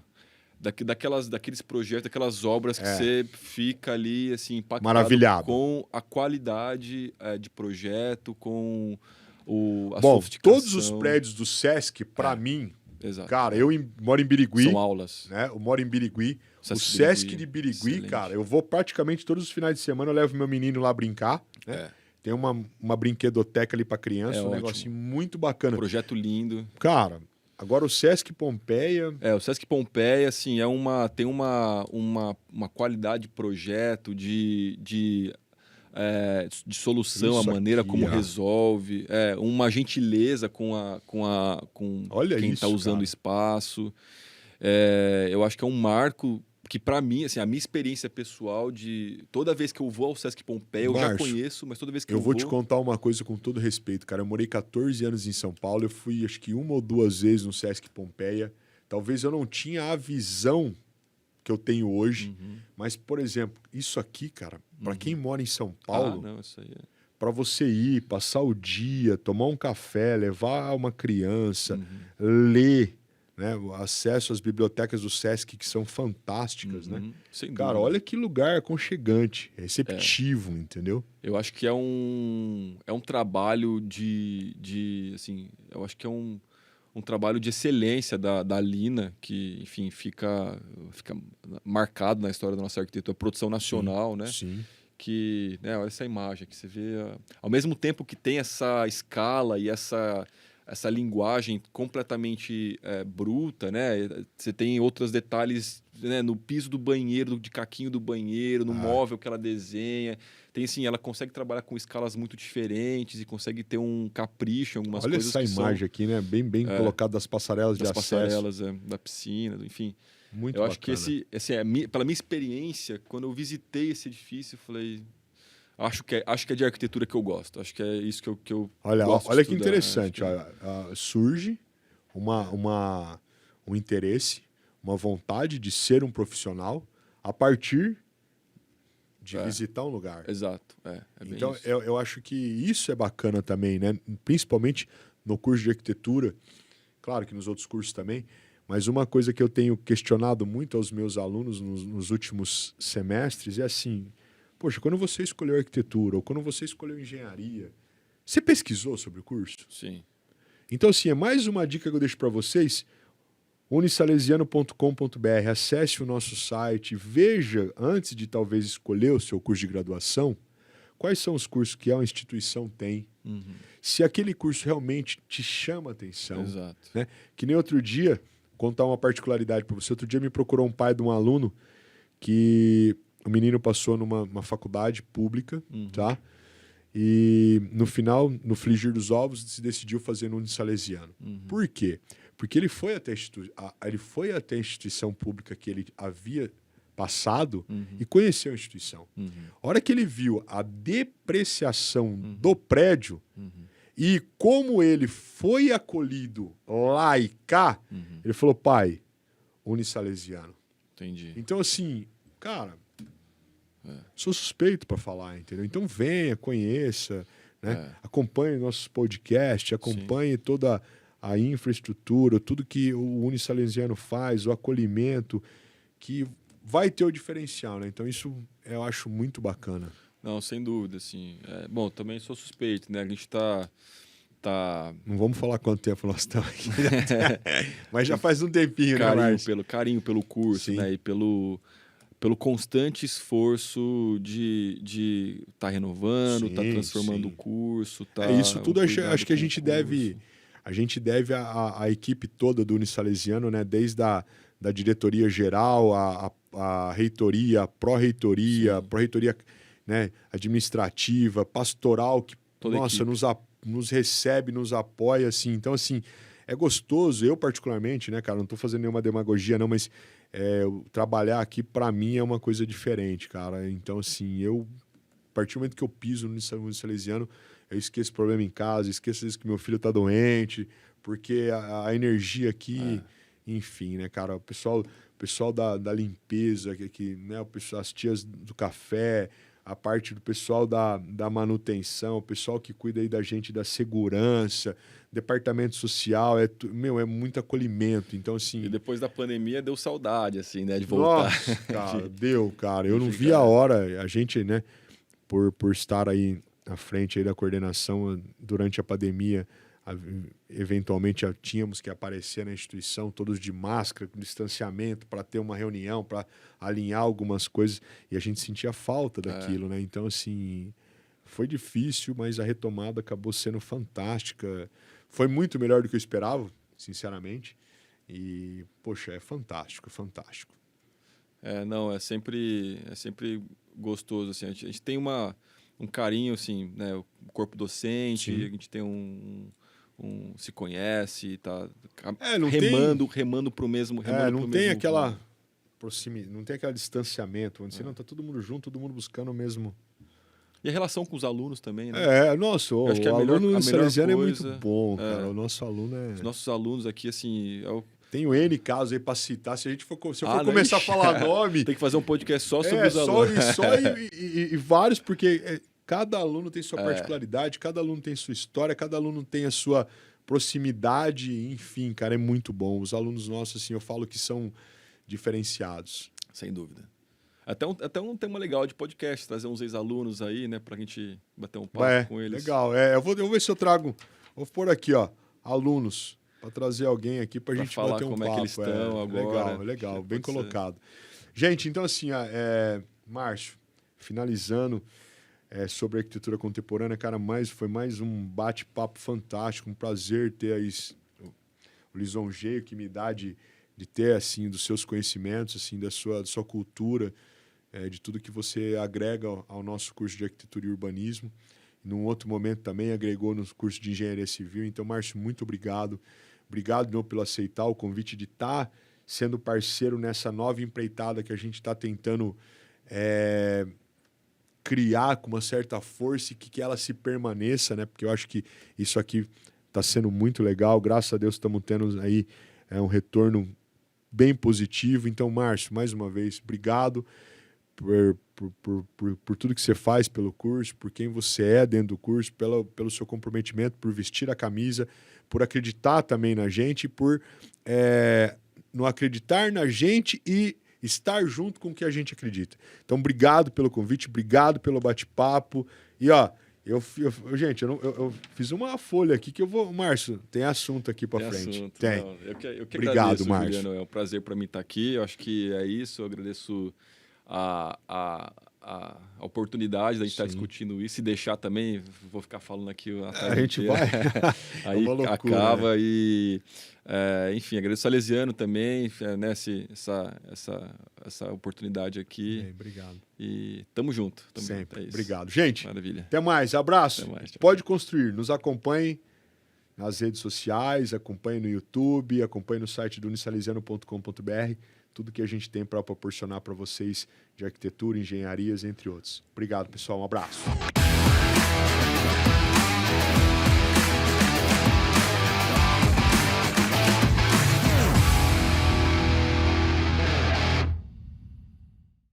Daqueles projetos, daquelas obras que você fica ali, assim, impactado maravilhado com a qualidade de projeto, com a Bom, sofisticação. todos os prédios do Sesc, para mim, exato, cara, eu moro em Birigui. São aulas. Né? Eu moro em Birigui. O Sesc Sesc de Birigui, excelente. cara, eu vou praticamente todos os finais de semana, eu levo meu menino lá brincar, né? Tem uma brinquedoteca ali para criança, um negocinho muito bacana. Projeto lindo. Cara, agora o Sesc Pompeia... O Sesc Pompeia, assim, tem uma qualidade de projeto, de solução, Isso a maneira aqui, como resolve, uma gentileza com quem está usando o espaço. Eu acho que é um marco que, para mim, assim, a minha experiência pessoal de... Toda vez que eu vou ao Sesc Pompeia, eu já conheço, mas toda vez que eu vou... Eu vou te contar uma coisa com todo respeito, cara. Eu morei 14 anos em São Paulo, eu fui acho que 1 ou 2 vezes no Sesc Pompeia. Talvez eu não tinha a visão que eu tenho hoje, mas, por exemplo, isso aqui, cara, para quem mora em São Paulo, isso aí para você ir, passar o dia, tomar um café, levar uma criança, ler, né? O acesso às bibliotecas do Sesc, que são fantásticas, né? Sem cara, dúvida. olha que lugar aconchegante, receptivo, entendeu? Eu acho que é um trabalho assim, eu acho que é um trabalho de excelência da Lina, que, enfim, fica marcado na história da nossa arquitetura, produção nacional, né? Sim. Que, né, olha essa imagem que você vê, ao mesmo tempo que tem essa escala e essa linguagem completamente bruta, né? Você tem outros detalhes né, no piso do banheiro, de caquinho do banheiro, no móvel que ela desenha. Tem assim, ela consegue trabalhar com escalas muito diferentes e consegue ter um capricho em algumas Olha coisas essa que imagem são aqui, né? Bem colocado das passarelas de das acesso. passarelas, da piscina, enfim. Muito Eu bacana. acho que pela minha experiência, quando eu visitei esse edifício, eu falei, acho que é de arquitetura que eu gosto. Acho que é isso que eu gosto de Olha que estudar. interessante. Acho Surge um interesse, uma vontade de ser um profissional a partir de visitar um lugar. Exato. É bem Então, isso. eu acho que isso é bacana também, né? Principalmente no curso de arquitetura, claro que nos outros cursos também, mas uma coisa que eu tenho questionado muito aos meus alunos nos últimos semestres é assim, poxa, quando você escolheu arquitetura ou quando você escolheu engenharia, você pesquisou sobre o curso? Sim. Então, assim, é mais uma dica que eu deixo para vocês, unisalesiano.com.br, acesse o nosso site, veja, antes de talvez escolher o seu curso de graduação, quais são os cursos que a instituição tem, se aquele curso realmente te chama a atenção. Exato. Né? Que nem outro dia, contar uma particularidade para você, outro dia me procurou um pai de um aluno que o menino passou numa faculdade pública, tá? E no final, no frigir dos ovos, se decidiu fazer no Unisalesiano. Por quê? Porque ele foi até a instituição pública que ele havia passado e conheceu a instituição. A hora que ele viu a depreciação do prédio e como ele foi acolhido lá e cá, ele falou, pai, Unisalesiano. Entendi. Então, assim, cara, sou suspeito para falar, entendeu? Então venha, conheça, né? Acompanhe nossos podcasts, acompanhe toda a infraestrutura, tudo que o Unisalesiano faz, o acolhimento, que vai ter o diferencial, né? Então isso eu acho muito bacana. Não, sem dúvida, assim. Bom, também sou suspeito, né? A gente tá... Não vamos falar quanto tempo nós estamos aqui, mas já faz um tempinho, né, Márcio? Carinho pelo curso, Sim. né? E pelo constante esforço de estar renovando, estar transformando o curso. Isso tudo acho que a gente deve à equipe toda do Unisalesiano, né? Desde da diretoria geral, a reitoria, a pró-reitoria, né? Administrativa, pastoral, que toda nossa, nos recebe, nos apoia, assim. Então, assim, é gostoso. Eu, particularmente, né, cara, não estou fazendo nenhuma demagogia, não, mas trabalhar aqui, para mim, é uma coisa diferente, cara. Então, assim, a partir do momento que eu piso no Unisalesiano, eu esqueço o problema em casa, esqueço às vezes que meu filho está doente, porque a energia aqui, enfim, né, cara, o pessoal da limpeza, né, as tias do café, a parte do pessoal da manutenção, o pessoal que cuida aí da gente da segurança, departamento social, é muito acolhimento. Então, assim... E depois da pandemia deu saudade, assim, né, de voltar. Nossa, cara, cara. Eu não vi a hora, a gente, né, por estar aí à frente aí da coordenação durante a pandemia, eventualmente tínhamos que aparecer na instituição, todos de máscara, com distanciamento, para ter uma reunião, para alinhar algumas coisas, e a gente sentia falta daquilo, né? Então, assim, foi difícil, mas a retomada acabou sendo fantástica. Foi muito melhor do que eu esperava, sinceramente, e, poxa, é fantástico, fantástico. Não, é sempre gostoso, assim, a gente tem um carinho, assim, né, o corpo docente, a gente tem se conhece, tá remando pro mesmo, não tem aquela proximidade, não tem aquele distanciamento, onde não tá todo mundo junto, todo mundo buscando o mesmo. E a relação com os alunos também, né? Nossa, o acho que aluno salesiano é muito bom, cara. O nosso aluno Os nossos alunos aqui, assim... Tenho N casos aí para citar. Se eu for começar a falar nome... Tem que fazer um podcast só sobre os alunos. E vários, porque cada aluno tem sua particularidade, cada aluno tem sua história, cada aluno tem a sua proximidade, enfim, cara, é muito bom. Os alunos nossos, assim, eu falo que são diferenciados. Sem dúvida. Até um tema legal de podcast, trazer uns ex-alunos aí, né, pra gente bater um papo com eles. Legal. Eu vou ver se eu trago... Vou pôr aqui, ó, alunos... Para trazer alguém aqui para a gente bater um papo. Como é que eles estão agora. Legal. Bem colocado. Gente, então assim, Márcio, finalizando sobre arquitetura contemporânea, cara, foi mais um bate-papo fantástico, um prazer ter aí o lisonjeio que me dá de de ter, assim, dos seus conhecimentos, assim, da sua cultura, de tudo que você agrega ao nosso curso de Arquitetura e Urbanismo. Num outro momento também agregou no curso de Engenharia Civil. Então, Márcio, muito obrigado. Obrigado, meu, pelo aceitar o convite de estar sendo parceiro nessa nova empreitada que a gente está tentando criar com uma certa força e que ela se permaneça, né? Porque eu acho que isso aqui está sendo muito legal. Graças a Deus estamos tendo aí um retorno bem positivo. Então, Márcio, mais uma vez, obrigado por tudo que você faz pelo curso, por quem você é dentro do curso, pelo seu comprometimento, por vestir a camisa, por acreditar também na gente, por não acreditar na gente e estar junto com o que a gente acredita. Então, obrigado pelo convite, obrigado pelo bate-papo. E, ó, gente, eu fiz uma folha aqui que eu vou... Márcio, tem assunto aqui para frente. Assunto. Tem. Não, eu que Obrigado, agradeço, Márcio. Juliano. É um prazer para mim estar aqui. Eu acho que é isso. Eu agradeço a oportunidade da gente estar discutindo isso e deixar também, vou ficar falando aqui a tarde A gente inteira. vai. Aí loucura, acaba, né? E enfim, agradeço ao Salesiano também, né, essa oportunidade aqui. Obrigado. E tamo junto. Sempre. É isso. Obrigado. Gente, maravilha. Até mais. Abraço. Até mais, tchau. Pode construir. Nos acompanhe nas redes sociais, acompanhe no YouTube, acompanhe no site do unisalesiano.com.br. Tudo que a gente tem para proporcionar para vocês de arquitetura, engenharias, entre outros. Obrigado, pessoal. Um abraço.